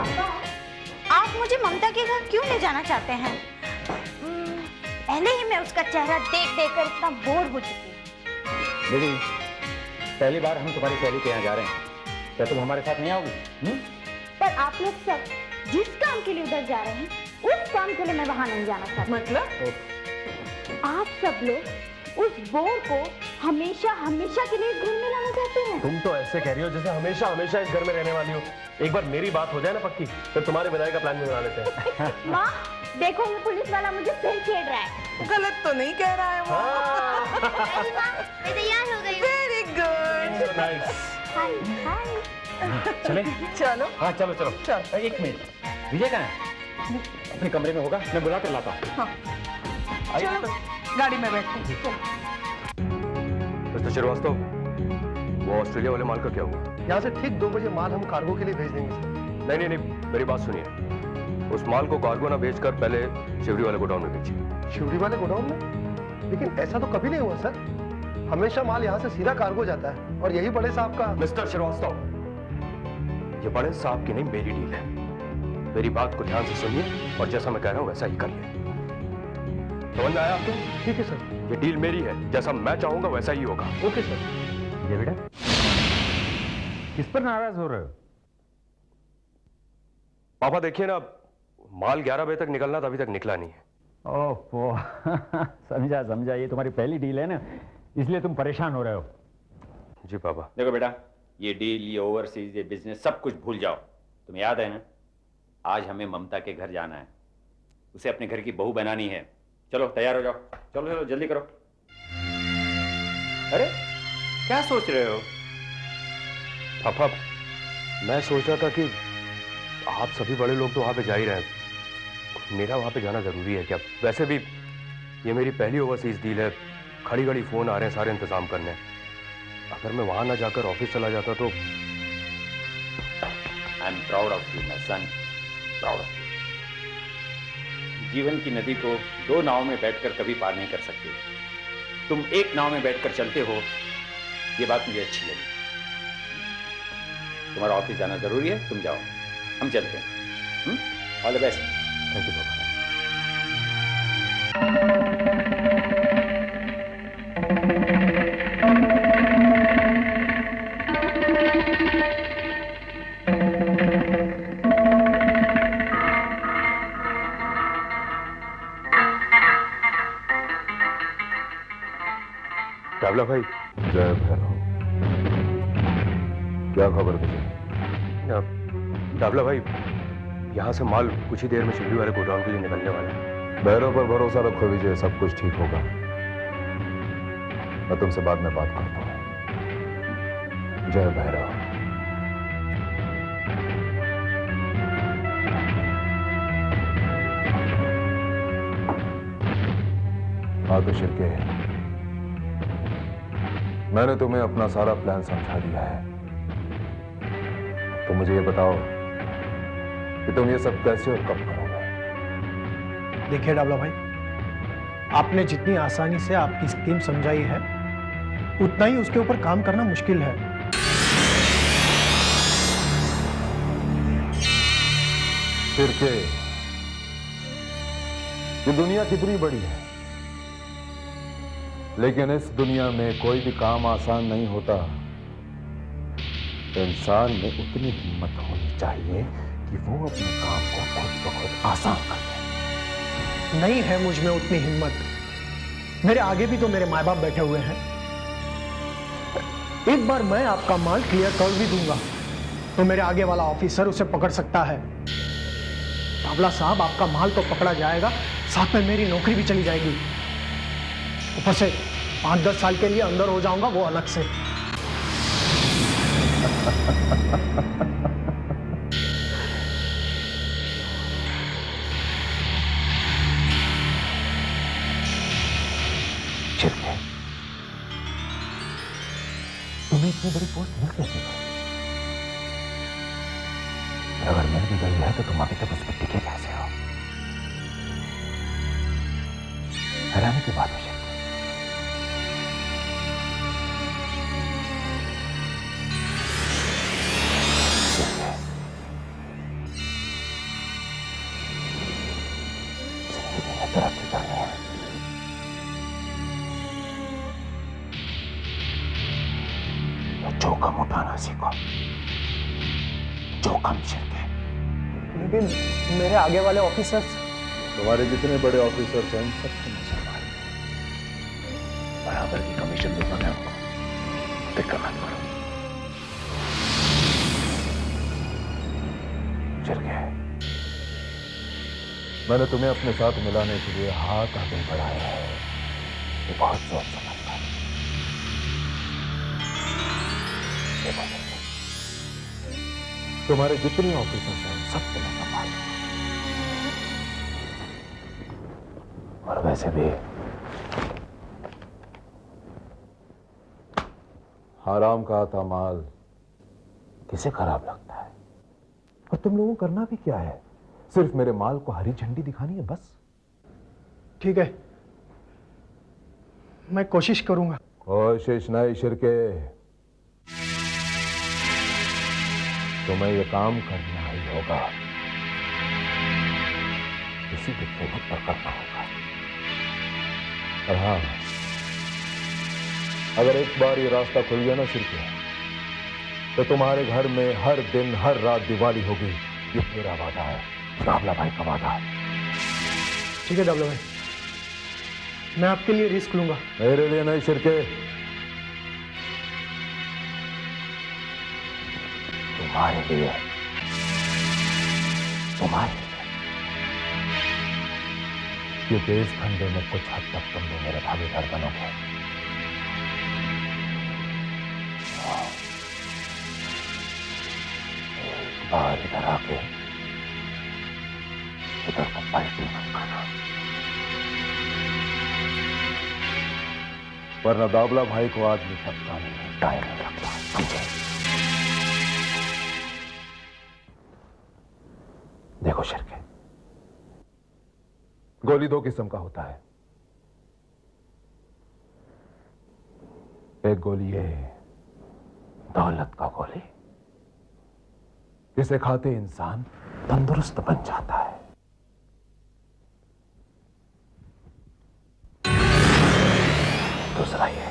पापा, आप मुझे ममता के घर क्यों ले जाना चाहते हैं? पहले ही मैं उसका चेहरा देख देख कर इतना बोर हो चुकी हूँ। दीदी, पहली बार हम तुम्हारी सहेली के यहाँ जा रहे हैं, क्या तुम हमारे साथ नहीं आओगी? पर आप लोग सब जिस काम के लिए उधर जा रहे हैं, उस काम के लिए मैं वहां नहीं जाना चाहती। मतलब आप सब लोग उस बोर को हमेशा हमेशा के लिए इस घर में लाना चाहते हैं। तुम तो ऐसे कह रही हो जैसे हमेशा हमेशा इस घर में रहने वाली हो। एक बार मेरी बात हो जाए ना पक्की, फिर तुम्हारे विदाई का प्लान भी बना लेते हैं। माँ, देखो वो पुलिस वाला मुझे फिर छेड़ रहा है। गलत तो नहीं कह रहा है वो। मैं तैयार हो गई हूँ। Very good. Hi hi. चले? चलो। हाँ चलो चलो। चलो। एक मिनट, विजय कहाँ है? अपने कमरे में होगा, मैं बुला कर लाता हूँ। हाँ। चलो गाड़ी में बैठते हैं। मिस्टर श्रीवास्तव, वो ऑस्ट्रेलिया वाले माल का क्या हुआ? यहाँ से ठीक 2 बजे माल हम कार्गो के लिए भेज देंगे सर। नहीं नहीं नहीं, मेरी बात सुनिए। उस माल को कार्गो ना भेजकर पहले शिवरी वाले गोडाउन में भेजिए। शिवड़ी वाले गोडाउन में? लेकिन ऐसा तो कभी नहीं हुआ सर। हमेशा माल यहाँ से सीधा कार्गो जाता है और यही बड़े साहब का। मिस्टर श्रीवास्तव, ये बड़े साहब की नहीं, मेरी डील है। मेरी बात को ध्यान से सुनिए और जैसा मैं कह रहा हूं वैसा ही करिए। समझ में आया आपको? ठीक है सर। ये डील मेरी है, जैसा मैं चाहूंगा वैसा ही होगा। Okay sir. ये बेटा, किस पर नाराज हो रहे हो? पापा देखिए ना, माल 11 बजे तक निकलना था, अभी तक निकला नहीं है। ओह समझा समझा, ये तुम्हारी पहली डील है ना, इसलिए तुम परेशान हो रहे हो। जी पापा। देखो बेटा, ये डील, ये ओवरसीज, ये बिजनेस, सब कुछ भूल जाओ। तुम्हें याद है ना, आज हमें ममता के घर जाना है, उसे अपने घर की बहू बनानी है। चलो तैयार हो जाओ, चलो चलो जल्दी करो। अरे क्या सोच रहे हो? पापा, मैं सोच रहा था कि आप सभी बड़े लोग तो वहां पे जा ही रहे हैं, मेरा वहां पे जाना जरूरी है क्या? वैसे भी ये मेरी पहली ओवरसीज डील है, खड़ी खड़ी फोन आ रहे हैं सारे इंतजाम करने। अगर मैं वहां ना जाकर ऑफिस चला जाता तो। I am proud of you my son, proud of you. जीवन की नदी को 2 नाव में बैठकर कभी पार नहीं कर सकते। तुम एक नाव में बैठकर चलते हो, ये बात मुझे अच्छी लगी। तुम्हारा ऑफिस जाना जरूरी है, तुम जाओ, हम चलते हैं। All the best. Thank you पापा। डावला भाई। जय भैरव। क्या खबर मुझे? डावला भाई, यहाँ से माल कुछ ही देर में शिवली वाले गोडाउन के लिए निकलने वाला है। भैरव पर भरोसा रखो विजय, सब कुछ ठीक होगा। मैं तुमसे बाद में बात करता हूँ। जय भैरव। हाँ तो शिरके, मैंने तुम्हें अपना सारा प्लान समझा दिया है। तो मुझे ये बताओ कि तुम ये सब कैसे और कब करोगे? देखिए डावला भाई, आपने जितनी आसानी से आपकी स्कीम समझाई है, उतना ही उसके ऊपर काम करना मुश्किल है। शिरके, ये दुनिया कितनी बड़ी है, लेकिन इस दुनिया में कोई भी काम आसान नहीं होता। इंसान में उतनी हिम्मत होनी चाहिए कि वो अपने काम को खुद ब खुद आसान कर दे। नहीं है मुझ में उतनी हिम्मत। मेरे आगे भी तो मेरे माँ बाप बैठे हुए हैं। एक बार मैं आपका माल क्लियर कर भी दूंगा तो मेरे आगे वाला ऑफिसर उसे पकड़ सकता है। डावला साहब, आपका माल तो पकड़ा जाएगा, साथ में मेरी नौकरी भी चली जाएगी। ऊपर से 5-10 साल के लिए अंदर हो जाऊंगा, वो अलग से। तुम्हें इतनी बड़ी पोस्ट मिल कैसे गई? अगर मिल भी गई है तो तुम अभी तक उस पर टिके कैसे हो? हैरानी की बात है। जोखिम उठाना सीखो। जोखिम शिरके। लेकिन मेरे आगे वाले ऑफिसर्स, तुम्हारे जितने बड़े ऑफिसर्स हैं सबको मैं संभालूंगा। बराबर की कमीशन दूंगा मैं आपको, फिक्र मत करो। शिरके, मैंने तुम्हें अपने साथ मिलाने के लिए हाथ आगे बढ़ाया है, ये बहुत सोच समझकर। देखो शिरके, तुम्हारे जितने ऑफिसर्स हैं सबको मैं संभालूंगा। और वैसे भी हराम का आता माल किसे खराब लगता है? और तुम लोगों को करना भी क्या है? सिर्फ मेरे माल को हरी झंडी दिखानी है बस। ठीक है, मैं कोशिश करूंगा। कोशिश नहीं शिरके, तुम्हें यह काम करना ही होगा, किसी के कहने पर करना होगा। और हाँ, अगर एक बार ये रास्ता खुल गया ना शिरके, तो तुम्हारे घर में हर दिन हर रात दिवाली होगी। ये मेरा वादा है, दावला भाई का वादा है। ठीक है दावला भाई, मैं आपके लिए रिस्क लूंगा। मेरे लिए नहीं शिरके, तुम्हारे लिए, तुम्हारे लिए। क्योंकि इस धंधे में कुछ हद तक तुम भी मेरे भागीदार बनोगे। एक बार इधर आके उधर को पलटी मत करना, वरना दावला भाई को आदमी टपकाने में टाइम नहीं लगता। समझे? देखो शिरके, गोली दो किस्म का होता है। एक गोली है दौलत का गोली, जिसे खाते इंसान तंदुरुस्त बन जाता है। दूसरा ये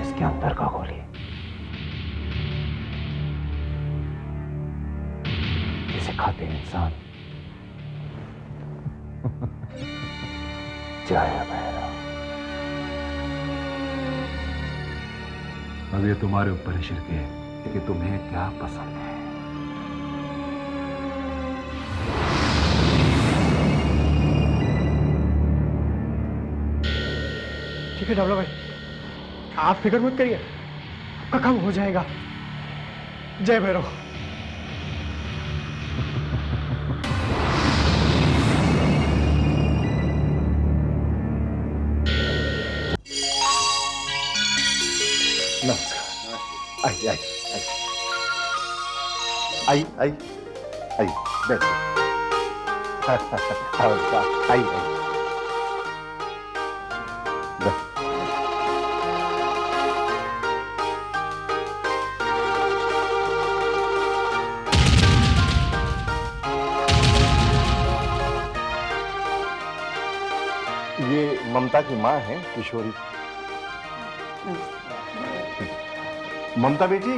इसके अंदर का गोली, जिसे खाते इंसान जय भैरव। अब ये तुम्हारे ऊपर है शिरके कि तुम्हें क्या पसंद है। ठीक है दावला भाई, आप फिक्र मत करिए, आपका काम हो जाएगा। जय भैरव। नमस्कार। आई आई आई आई आई आई बैठो। आई आई ये ममता की माँ है किशोरी। ममता बेटी।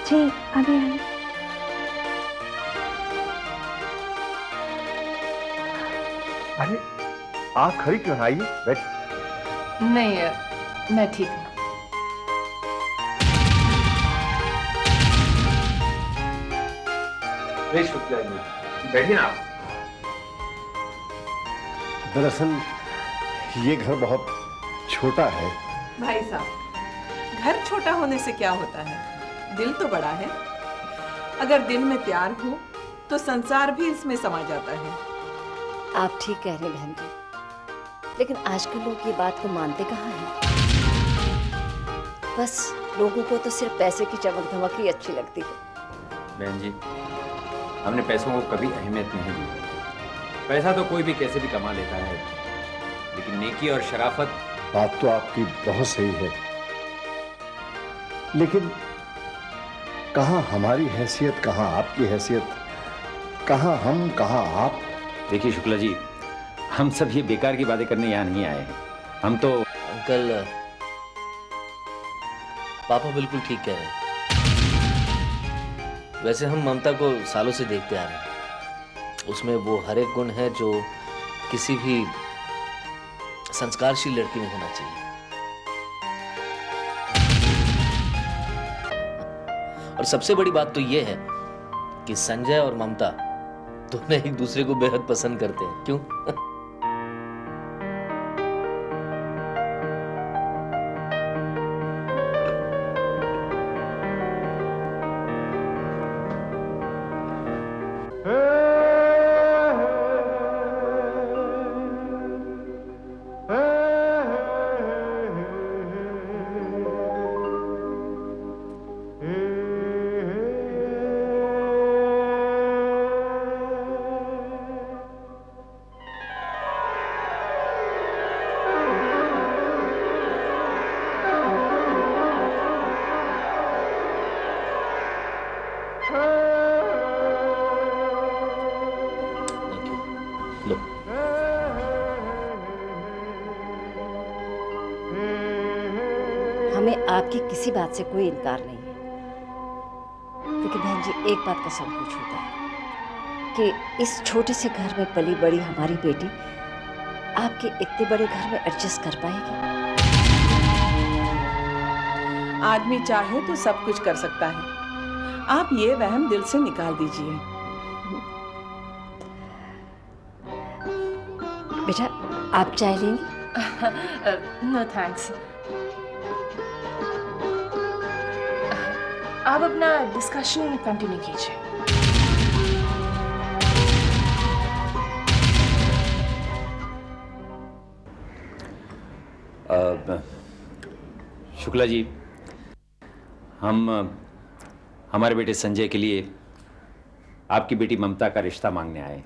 जी अभी आई। अरे आप खड़ी क्यों? आइए बैठ। नहीं, मैं ठीक हूँ। बैठिए ना आप। दरअसल ये घर बहुत छोटा है। भाई साहब, घर छोटा होने से क्या होता है, दिल तो बड़ा है। अगर दिल में प्यार हो तो संसार भी इसमें समा जाता है। आप ठीक कह रहे बहन जी, लेकिन आजकल लोग ये बात को मानते कहाँ हैं। बस लोगों को तो सिर्फ पैसे की चमक धमक ही अच्छी लगती है। बहन जी, हमने पैसों को कभी अहमियत नहीं दी। पैसा तो कोई भी कैसे भी कमा लेता है, लेकिन नेकी और शराफत। बात तो आपकी बहुत सही है, लेकिन कहाँ हमारी हैसियत, कहाँ आपकी हैसियत, कहाँ हम कहाँ आप। देखिए शुक्ला जी, हम सब ये बेकार की बातें करने यहाँ नहीं आए हैं। हम तो अंकल, पापा बिल्कुल ठीक कह रहे हैं। वैसे हम ममता को सालों से देखते आ रहे हैं। उसमें वो हर एक गुण है जो किसी भी संस्कारशील लड़की में होना चाहिए। और सबसे बड़ी बात तो ये है कि संजय और ममता दोनों एक दूसरे को बेहद पसंद करते हैं। क्यों? हमें आपकी किसी बात से कोई इनकार नहीं है, लेकिन बहन जी एक बात का संकोच होता है कि इस छोटे से घर में पली बड़ी हमारी बेटी आपके इतने बड़े घर में एडजस्ट कर पाएगी? आदमी चाहे तो सब कुछ कर सकता है। आप ये वहम दिल से निकाल दीजिए। बेटा आप चाय लेंगी? No thanks. आप अपना डिस्कशन कंटिन्यू कीजिए। शुक्ला जी, हम हमारे बेटे संजय के लिए आपकी बेटी ममता का रिश्ता मांगने आए।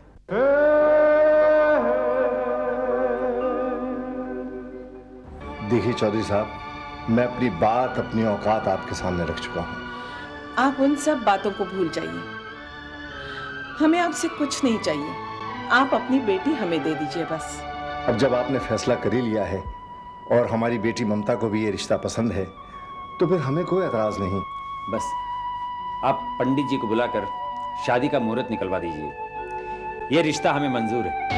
देखिए चौधरी साहब, मैं अपनी बात, अपनी औकात आपके सामने रख चुका हूँ। आप उन सब बातों को भूल जाइए। हमें आपसे कुछ नहीं चाहिए। आप अपनी बेटी हमें दे दीजिए बस। अब जब आपने फैसला कर ही लिया है और हमारी बेटी ममता को भी ये रिश्ता पसंद है, तो फिर हमें कोई एतराज नहीं। बस आप पंडित जी को बुलाकर शादी का मुहूर्त निकलवा दीजिए। ये रिश्ता हमें मंजूर है।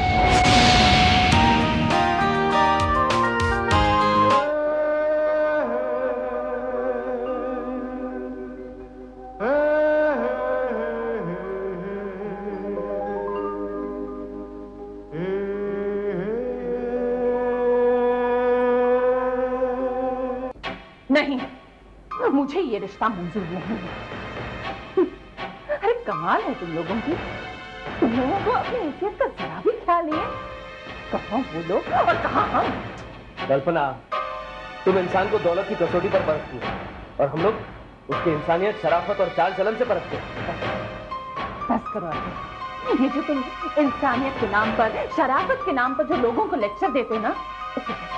नहीं, मुझे ये रिश्ता मंजूर नहीं है। अरे कमाल है तुम लोगों की। तुम लोगों को अपनी हैसियत का जरा भी ख्याल नहीं है। कहाँ वो लोग और कहाँ हम। कल्पना, तुम इंसान को दौलत की कसौटी पर परखती हो और हम लोग उसकी इंसानियत, शराफत और चाल चलन से परखते हैं। बस करो आगे। ये जो तुम इंसानियत के नाम पर, शराफत के नाम पर जो लोगों को लेक्चर देते हो ना, उसे बस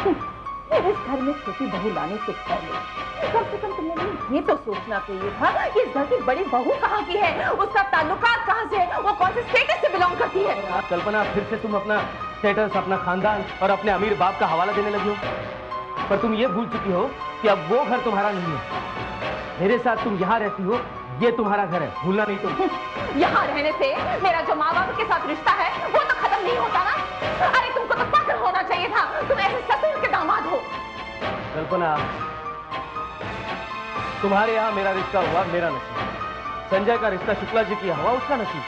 करो। इस घर में छोटी बहू लाने से पहले कम से कम तुम लोगों ने ये तो सोचना चाहिए था कि इस घर की बड़ी बहू कहाँ की है, उसका ताल्लुकात कहाँ से है, वो कौन से स्टेटस से बिलोंग करती है। कल्पना, फिर से तुम अपना स्टेटस, अपना खानदान और अपने अमीर बाप का हवाला देने लगी हो। पर तुम ये भूल चुकी हो कि अब वो घर तुम्हारा नहीं है। मेरे साथ तुम यहाँ रहती हो, ये तुम्हारा घर है, भूलना नहीं तुम। यहाँ रहने से मेरा जो माँ बाप के साथ रिश्ता है वो तो खत्म नहीं होता ना। अरे तुमको तो फख्र होना चाहिए था, तुम ऐसे ससुर के दामाद हो। कल्पना, तुम्हारे यहाँ मेरा रिश्ता हुआ, मेरा नसीब। संजय का रिश्ता शुक्ला जी की हुआ, उसका नसीब।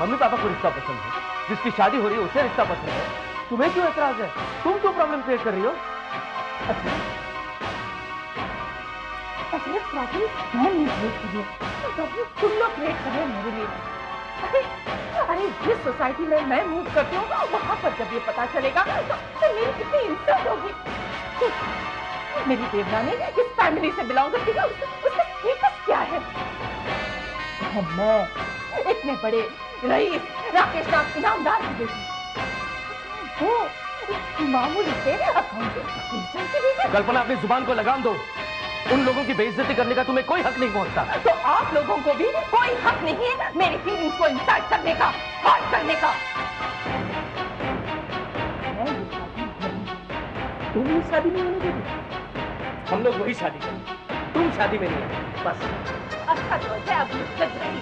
मम्मी पापा को रिश्ता पसंद है, जिसकी शादी हो रही है उसे रिश्ता पसंद है। तुम्हें क्यों एतराज है? तुम क्यों प्रॉब्लम क्रिएट कर रही हो? प्रॉब्लम मैं नहीं क्रिएट कर रही हूँ, प्रॉब्लम तुम लोग क्रिएट कर रहे हो मेरे लिए। अरे जिस सोसाइटी में मैं मूव करती हूँ वहां पर जब ये पता चलेगा तो मेरी कितनी इंसल्ट होगी। मेरी देवरानी इस फैमिली से बिलोंग करती है, उसका स्टेटस क्या है? मैं इतने बड़े रईस राकेश नाथ इनामदार की बेटी, वो मामूली से अकाउंटेंट। कल्पना, अपनी जुबान को लगाम दो। उन लोगों की बेइज्जती करने का तुम्हें कोई हक नहीं पहुंचता। तो आप लोगों को भी कोई हक नहीं है मेरी फीलिंग्स को इंसल्ट करने का, हर्ट करने का। तुम ये शादी नहीं होने देगी। हम लोग वही शादी करेंगे, तुम शादी में नहीं आए, बस। अच्छा तो है, अब मुझसे रही,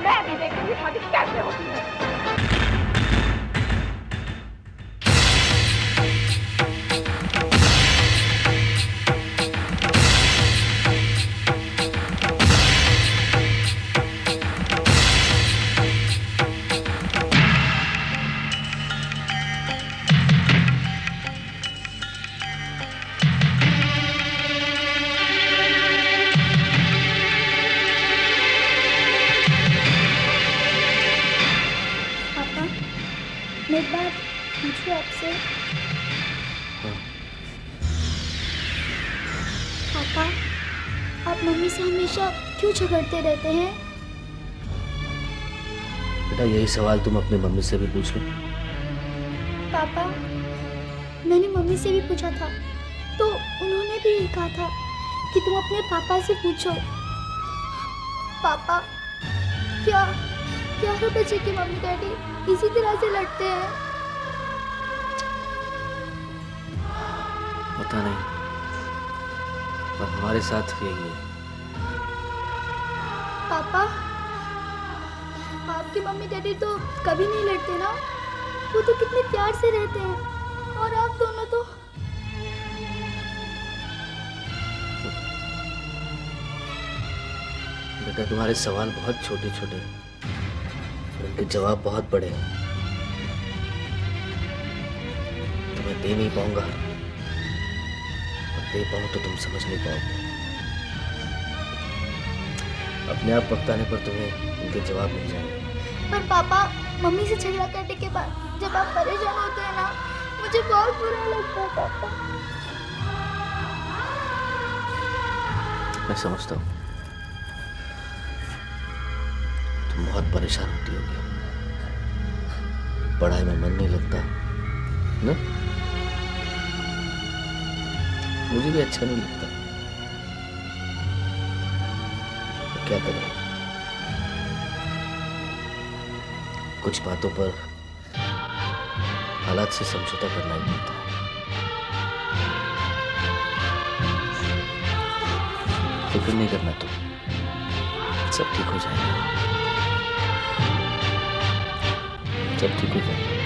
मैं भी देखूंगी शादी कैसे होती है। मैं एक बात पूछूं आपसे? पापा, आप मम्मी से हमेशा क्यों झगड़ते रहते हैं? बेटा यही सवाल तुम अपनी मम्मी से भी पूछ लो। पापा, मैंने मम्मी से भी पूछा था तो उन्होंने भी यही कहा था कि तुम अपने पापा से पूछो। पापा, क्या हर बच्चे की मम्मी डैडी इसी तरह से लड़ते हैं? पता नहीं, पर हमारे साथ यही है। पापा, आपके मम्मी डैडी तो कभी नहीं लड़ते ना, वो तो कितने प्यार से रहते हैं, और आप दोनों तो। बेटा तुम्हारे सवाल बहुत छोटे छोटे हैं, उनके जवाब बहुत बड़े हैं। तुम्हें दे नहीं पाऊंगा, और दे पाऊं तो तुम समझ नहीं पाओगे। अपने आप वक्त आने पर तुम्हें उनके जवाब मिल जाएंगे। पर पापा, मम्मी से झगड़ा करने के बाद जब आप परेशान होते हैं ना, मुझे बहुत बुरा लगता है पापा। मैं समझता हूँ तुम बहुत परेशान होती होगी, पढ़ाई में मन नहीं लगता ना? मुझे भी अच्छा नहीं लगता, तो क्या करें? कुछ बातों पर हालात से समझौता करना ही पड़ता है। फिक्र नहीं करना तुम, सब ठीक हो जाएगा, सब ठीक हो जाएगा।